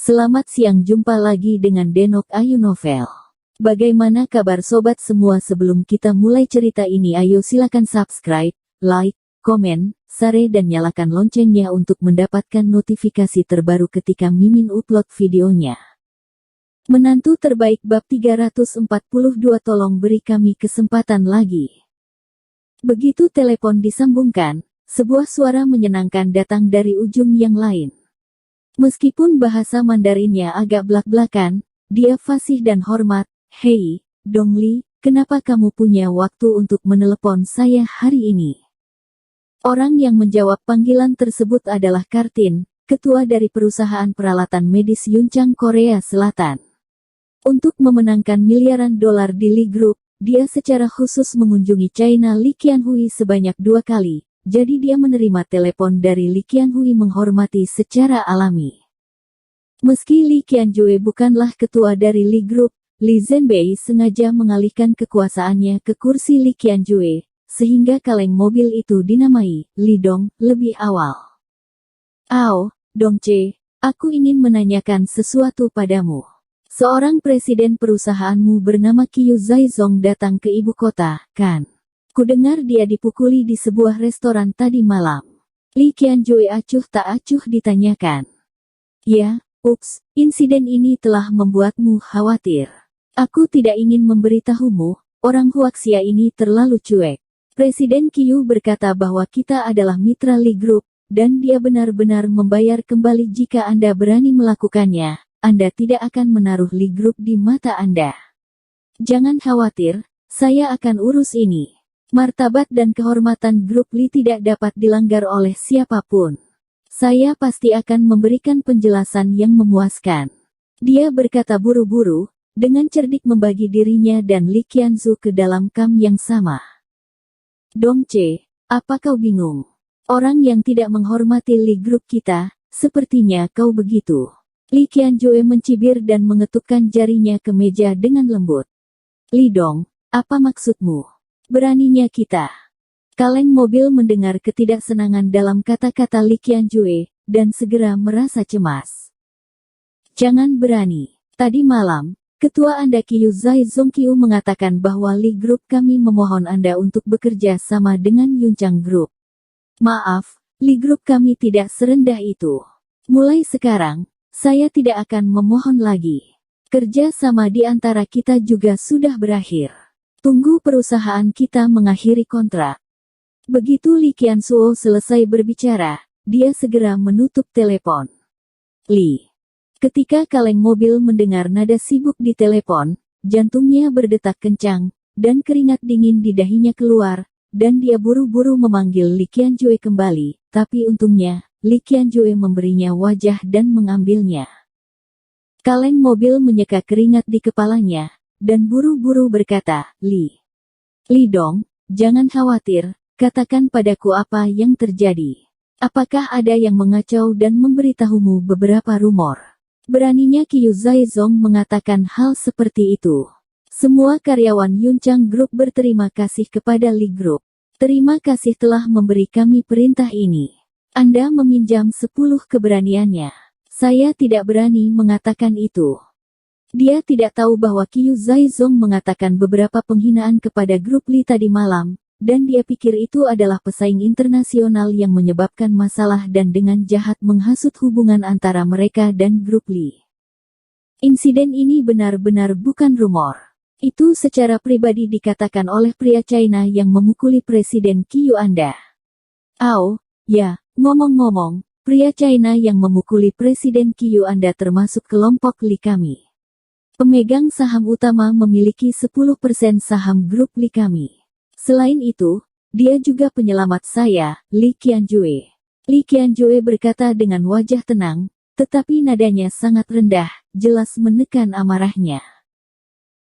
Selamat siang, jumpa lagi dengan Denok Ayu Novel. Bagaimana kabar sobat semua? Sebelum kita mulai cerita ini, ayo silakan subscribe, like, komen, share dan nyalakan loncengnya untuk mendapatkan notifikasi terbaru ketika Mimin upload videonya. Menantu terbaik bab 342, tolong beri kami kesempatan lagi. Begitu telepon disambungkan, sebuah suara menyenangkan datang dari ujung yang lain. Meskipun bahasa Mandarinnya agak blak-blakan, dia fasih dan hormat. Hei, Dongli, kenapa kamu punya waktu untuk menelepon saya hari ini? Orang yang menjawab panggilan tersebut adalah Kartin, ketua dari perusahaan peralatan medis Yuncang Korea Selatan. Untuk memenangkan miliaran dolar di Lee Group, dia secara khusus mengunjungi China Lee Qianhui sebanyak 2 kali. Jadi dia menerima telepon dari Lee Qianhui menghormati secara alami. Meski Lee Qianjue bukanlah ketua dari Lee Group, Lee Zhenbei sengaja mengalihkan kekuasaannya ke kursi Lee Qianjue, sehingga kaleng mobil itu dinamai Li Dong lebih awal. Dongce, aku ingin menanyakan sesuatu padamu. Seorang presiden perusahaanmu bernama Qiu Zaizong datang ke ibu kota, kan? Kudengar dia dipukuli di sebuah restoran tadi malam. Lee Qianjue acuh tak acuh ditanyakan. Ya, insiden ini telah membuatmu khawatir. Aku tidak ingin memberitahumu, orang Huaxia ini terlalu cuek. Presiden Qiu berkata bahwa kita adalah mitra Lee Group, dan dia benar-benar membayar kembali jika Anda berani melakukannya. Anda tidak akan menaruh Lee Group di mata Anda. Jangan khawatir, saya akan urus ini. Martabat dan kehormatan grup Lee tidak dapat dilanggar oleh siapapun. Saya pasti akan memberikan penjelasan yang memuaskan. Dia berkata buru-buru, dengan cerdik membagi dirinya dan Lee Qianzu ke dalam kam yang sama. Dongce, apa kau bingung? Orang yang tidak menghormati Lee Group kita, sepertinya kau begitu. Lee Qianjue mencibir dan mengetukkan jarinya ke meja dengan lembut. Li Dong, apa maksudmu? Beraninya kita. Kaleng mobil mendengar ketidaksenangan dalam kata-kata Lee Qianjue, dan segera merasa cemas. Jangan berani. Tadi malam, ketua Anda Qiu Zaizong mengatakan bahwa Lee Group kami memohon Anda untuk bekerja sama dengan Yuncang Group. Maaf, Lee Group kami tidak serendah itu. Mulai sekarang, saya tidak akan memohon lagi. Kerja sama di antara kita juga sudah berakhir. Tunggu perusahaan kita mengakhiri kontrak. Begitu Lee Qianzuo selesai berbicara, dia segera menutup telepon. Lee. Ketika kaleng mobil mendengar nada sibuk di telepon, jantungnya berdetak kencang, dan keringat dingin di dahinya keluar, dan dia buru-buru memanggil Lee Qianjue kembali, tapi untungnya, Lee Qianjue memberinya wajah dan mengambilnya. Kaleng mobil menyeka keringat di kepalanya, dan buru-buru berkata, Li Dong, jangan khawatir, katakan padaku apa yang terjadi. Apakah ada yang mengacau dan memberitahumu beberapa rumor? Beraninya Qiu Zaizong mengatakan hal seperti itu. Semua karyawan Yuncang Group berterima kasih kepada Lee Group. Terima kasih telah memberi kami perintah ini. Anda meminjam 10 keberaniannya. Saya tidak berani mengatakan itu. Dia tidak tahu bahwa Qiu Zaizong mengatakan beberapa penghinaan kepada grup Lee tadi malam, dan dia pikir itu adalah pesaing internasional yang menyebabkan masalah dan dengan jahat menghasut hubungan antara mereka dan grup Lee. Insiden ini benar-benar bukan rumor. Itu secara pribadi dikatakan oleh pria China yang memukuli Presiden Qiu Anda. Ya, ngomong-ngomong, pria China yang memukuli Presiden Qiu Anda termasuk kelompok Lee kami. Pemegang saham utama memiliki 10% saham grup Lee kami. Selain itu, dia juga penyelamat saya, Lee Qianjue. Lee Qianjue berkata dengan wajah tenang, tetapi nadanya sangat rendah, jelas menekan amarahnya.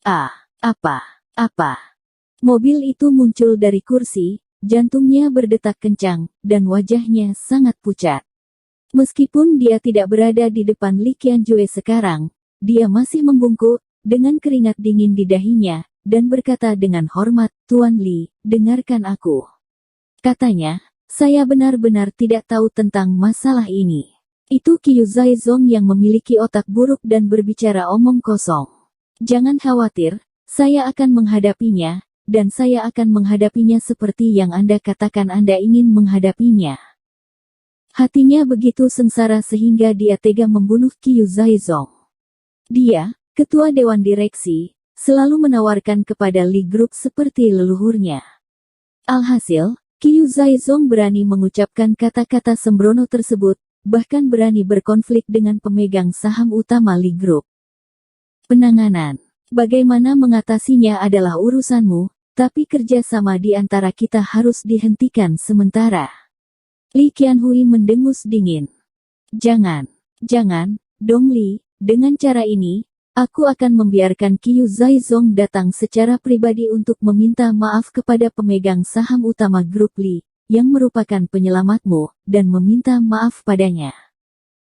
Apa? Mobil itu muncul dari kursi, jantungnya berdetak kencang, dan wajahnya sangat pucat. Meskipun dia tidak berada di depan Lee Qianjue sekarang, dia masih membungkuk, dengan keringat dingin di dahinya, dan berkata dengan hormat, Tuan Lee, dengarkan aku. Katanya, saya benar-benar tidak tahu tentang masalah ini. Itu Qiu Zaizong yang memiliki otak buruk dan berbicara omong kosong. Jangan khawatir, saya akan menghadapinya, dan saya akan menghadapinya seperti yang Anda katakan Anda ingin menghadapinya. Hatinya begitu sengsara sehingga dia tega membunuh Qiu Zaizong. Dia, ketua dewan direksi, selalu menawarkan kepada Li Group seperti leluhurnya. Alhasil, Qiu Zaizong berani mengucapkan kata-kata sembrono tersebut, bahkan berani berkonflik dengan pemegang saham utama Li Group. Penanganan. Bagaimana mengatasinya adalah urusanmu, tapi kerjasama di antara kita harus dihentikan sementara. Li Qianhui mendengus dingin. Jangan dong Li, dengan cara ini, aku akan membiarkan Qiu Zaizong datang secara pribadi untuk meminta maaf kepada pemegang saham utama grup Li, yang merupakan penyelamatmu, dan meminta maaf padanya.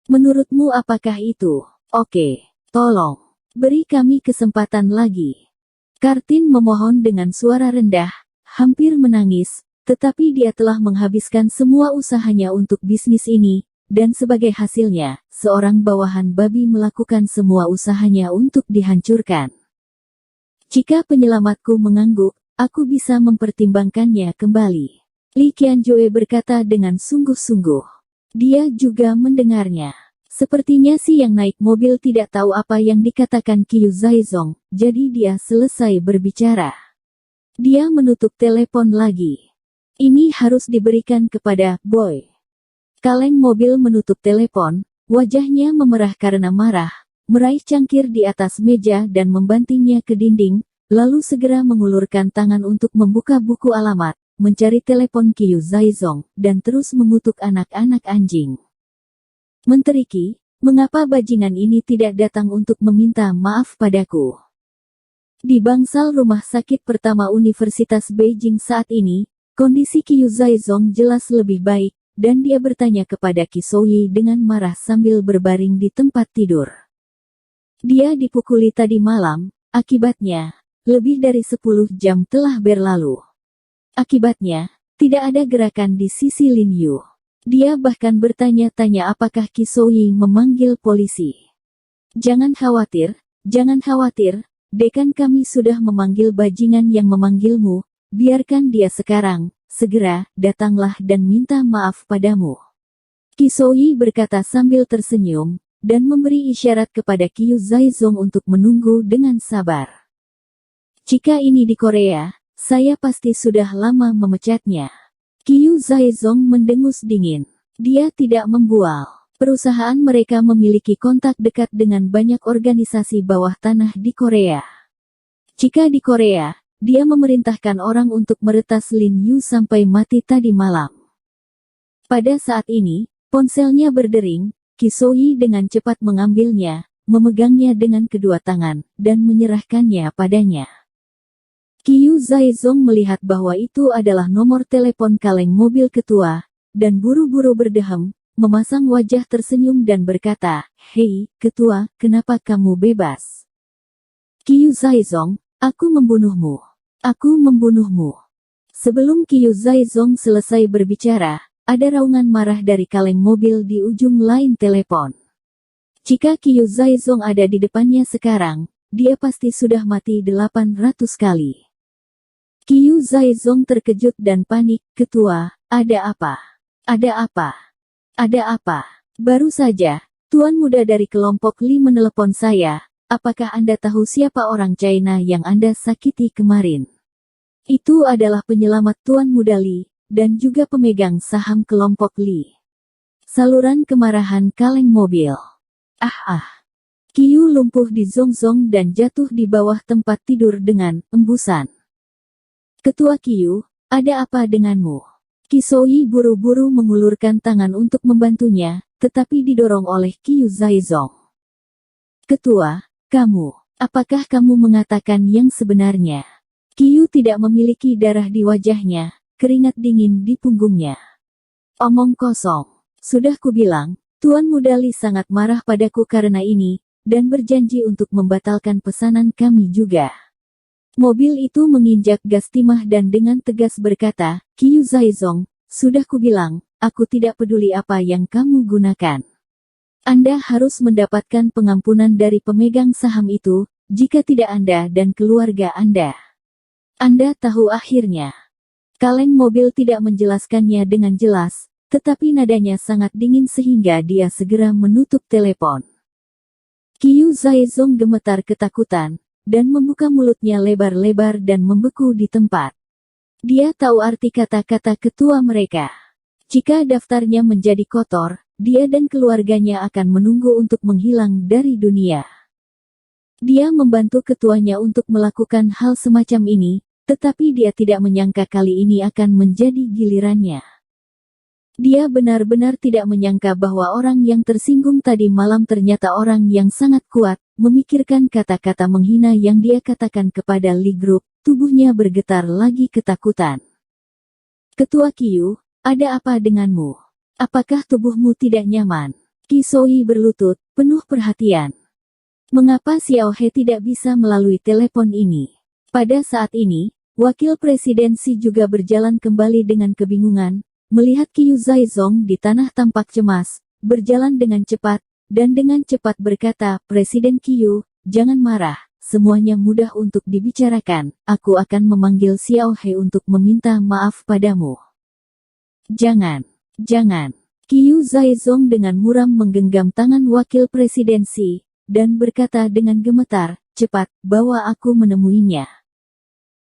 Menurutmu apakah itu? Oke, tolong, beri kami kesempatan lagi. Kartin memohon dengan suara rendah, hampir menangis, tetapi dia telah menghabiskan semua usahanya untuk bisnis ini, dan sebagai hasilnya, seorang bawahan babi melakukan semua usahanya untuk dihancurkan. Jika penyelamatku mengangguk, aku bisa mempertimbangkannya kembali. Li Qianjue berkata dengan sungguh-sungguh. Dia juga mendengarnya. Sepertinya si yang naik mobil tidak tahu apa yang dikatakan Qiu Zaizong, jadi dia selesai berbicara. Dia menutup telepon lagi. Ini harus diberikan kepada Boy. Kaleng mobil menutup telepon, wajahnya memerah karena marah, meraih cangkir di atas meja dan membantingnya ke dinding, lalu segera mengulurkan tangan untuk membuka buku alamat, mencari telepon Qiu Zaizong, dan terus mengutuk anak-anak anjing. Menteri Qi, mengapa bajingan ini tidak datang untuk meminta maaf padaku? Di bangsal rumah sakit pertama Universitas Beijing saat ini, kondisi Qiu Zaizong jelas lebih baik, dan dia bertanya kepada Qi Souyi dengan marah sambil berbaring di tempat tidur. Dia dipukuli tadi malam, akibatnya, lebih dari 10 jam telah berlalu. Akibatnya, tidak ada gerakan di sisi Lin Yu. Dia bahkan bertanya-tanya apakah Qi Souyi memanggil polisi. Jangan khawatir, dekan kami sudah memanggil bajingan yang memanggilmu, biarkan dia sekarang, segera, datanglah dan minta maaf padamu. Qi Souyi berkata sambil tersenyum, dan memberi isyarat kepada Qiu Zaizong untuk menunggu dengan sabar. Jika ini di Korea, saya pasti sudah lama memecatnya. Qiu Zaizong mendengus dingin. Dia tidak membual. Perusahaan mereka memiliki kontak dekat dengan banyak organisasi bawah tanah di Korea. Jika di Korea, dia memerintahkan orang untuk meretas Lin Yu sampai mati tadi malam. Pada saat ini, ponselnya berdering, Qi Souyi dengan cepat mengambilnya, memegangnya dengan kedua tangan, dan menyerahkannya padanya. Qiu Zaizong melihat bahwa itu adalah nomor telepon kaleng mobil ketua, dan buru-buru berdeham, memasang wajah tersenyum dan berkata, "Hei, ketua, kenapa kamu bebas?" Qiu Zaizong, aku membunuhmu. Sebelum Qiu Zaizong selesai berbicara, ada raungan marah dari kaleng mobil di ujung lain telepon. Jika Qiu Zaizong ada di depannya sekarang, dia pasti sudah mati 800 kali. Qiu Zaizong terkejut dan panik. Ketua, ada apa? Baru saja, Tuan Muda dari kelompok Li menelepon saya. Apakah Anda tahu siapa orang China yang Anda sakiti kemarin? Itu adalah penyelamat Tuan Muda Li, dan juga pemegang saham kelompok Li. Saluran kemarahan kaleng mobil. Qiu lumpuh di zongzong dan jatuh di bawah tempat tidur dengan embusan. Ketua Qiu, ada apa denganmu? Qi Souyi buru-buru mengulurkan tangan untuk membantunya, tetapi didorong oleh Qiu Zaizong. Ketua, apakah kamu mengatakan yang sebenarnya? Qiu tidak memiliki darah di wajahnya, keringat dingin di punggungnya. Omong kosong. Sudah kubilang, Tuan Muda Li sangat marah padaku karena ini, dan berjanji untuk membatalkan pesanan kami juga. Mobil itu menginjak gas timah dan dengan tegas berkata, Qiu Zaizong, sudah kubilang, aku tidak peduli apa yang kamu gunakan. Anda harus mendapatkan pengampunan dari pemegang saham itu, jika tidak Anda dan keluarga Anda. Anda tahu akhirnya. Kaleng mobil tidak menjelaskannya dengan jelas, tetapi nadanya sangat dingin sehingga dia segera menutup telepon. Qiu Zaizong gemetar ketakutan, dan membuka mulutnya lebar-lebar dan membeku di tempat. Dia tahu arti kata-kata ketua mereka. Jika daftarnya menjadi kotor, dia dan keluarganya akan menunggu untuk menghilang dari dunia. Dia membantu ketuanya untuk melakukan hal semacam ini, tetapi dia tidak menyangka kali ini akan menjadi gilirannya. Dia benar-benar tidak menyangka bahwa orang yang tersinggung tadi malam ternyata orang yang sangat kuat. Memikirkan kata-kata menghina yang dia katakan kepada Li Group, tubuhnya bergetar lagi ketakutan. Ketua Qiu, ada apa denganmu? Apakah tubuhmu tidak nyaman? Qi Soi berlutut, penuh perhatian. Mengapa Xiao He tidak bisa melalui telepon ini? Pada saat ini, Wakil Presiden Xi juga berjalan kembali dengan kebingungan, melihat Qiu Zaizong di tanah tampak cemas, berjalan dengan cepat, dan dengan cepat berkata, Presiden Qiu, jangan marah, semuanya mudah untuk dibicarakan, aku akan memanggil Xiao He untuk meminta maaf padamu. Jangan. Qiu Zaizong dengan muram menggenggam tangan Wakil Presiden Xi, dan berkata dengan gemetar, cepat, bawa aku menemuinya.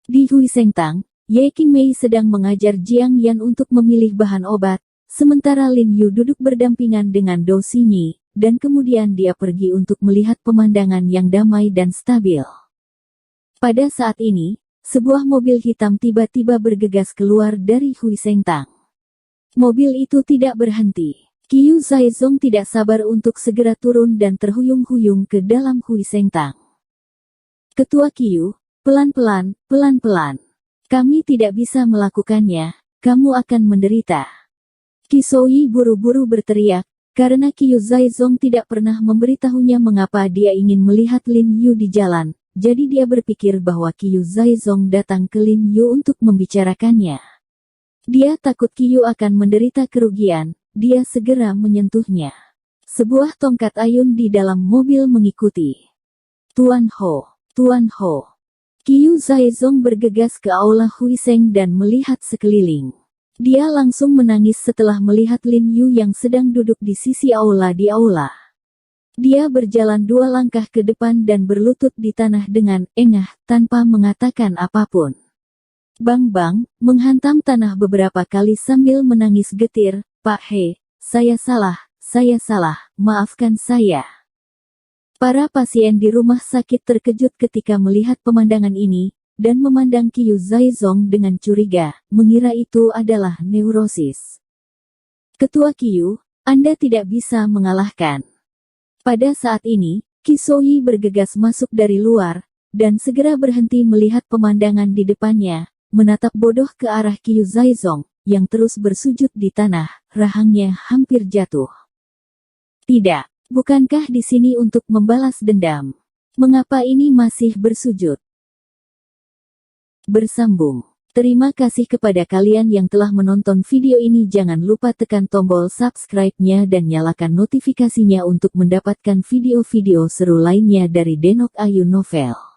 Di Huisengtang, Ye Qingmei sedang mengajar Jiang Yan untuk memilih bahan obat, sementara Lin Yu duduk berdampingan dengan Dou Xinyi, dan kemudian dia pergi untuk melihat pemandangan yang damai dan stabil. Pada saat ini, sebuah mobil hitam tiba-tiba bergegas keluar dari Huisengtang. Mobil itu tidak berhenti. Qiu Zaizong tidak sabar untuk segera turun dan terhuyung-huyung ke dalam Huisengtang. Ketua Qiu, pelan-pelan. Kami tidak bisa melakukannya, kamu akan menderita. Qi Soi buru-buru berteriak, karena Qiu Zaizong tidak pernah memberitahunya mengapa dia ingin melihat Lin Yu di jalan, jadi dia berpikir bahwa Qiu Zaizong datang ke Lin Yu untuk membicarakannya. Dia takut Qiu akan menderita kerugian, dia segera menyentuhnya. Sebuah tongkat ayun di dalam mobil mengikuti. Tuan Ho. Qiu Zaizong bergegas ke aula Huiseng dan melihat sekeliling. Dia langsung menangis setelah melihat Lin Yu yang sedang duduk di sisi aula di aula. Dia berjalan 2 langkah ke depan dan berlutut di tanah dengan engah tanpa mengatakan apapun. Bang, menghantam tanah beberapa kali sambil menangis getir, Pak He, saya salah, maafkan saya. Para pasien di rumah sakit terkejut ketika melihat pemandangan ini, dan memandang Qiu Zaizong dengan curiga, mengira itu adalah neurosis. Ketua Qiu, Anda tidak bisa mengalahkan. Pada saat ini, Qi Soi bergegas masuk dari luar, dan segera berhenti melihat pemandangan di depannya, menatap bodoh ke arah Qiu Zaizong, yang terus bersujud di tanah, rahangnya hampir jatuh. Tidak. Bukankah di sini untuk membalas dendam? Mengapa ini masih bersujud? Bersambung. Terima kasih kepada kalian yang telah menonton video ini. Jangan lupa tekan tombol subscribe-nya dan nyalakan notifikasinya untuk mendapatkan video-video seru lainnya dari Denok Ayu Novel.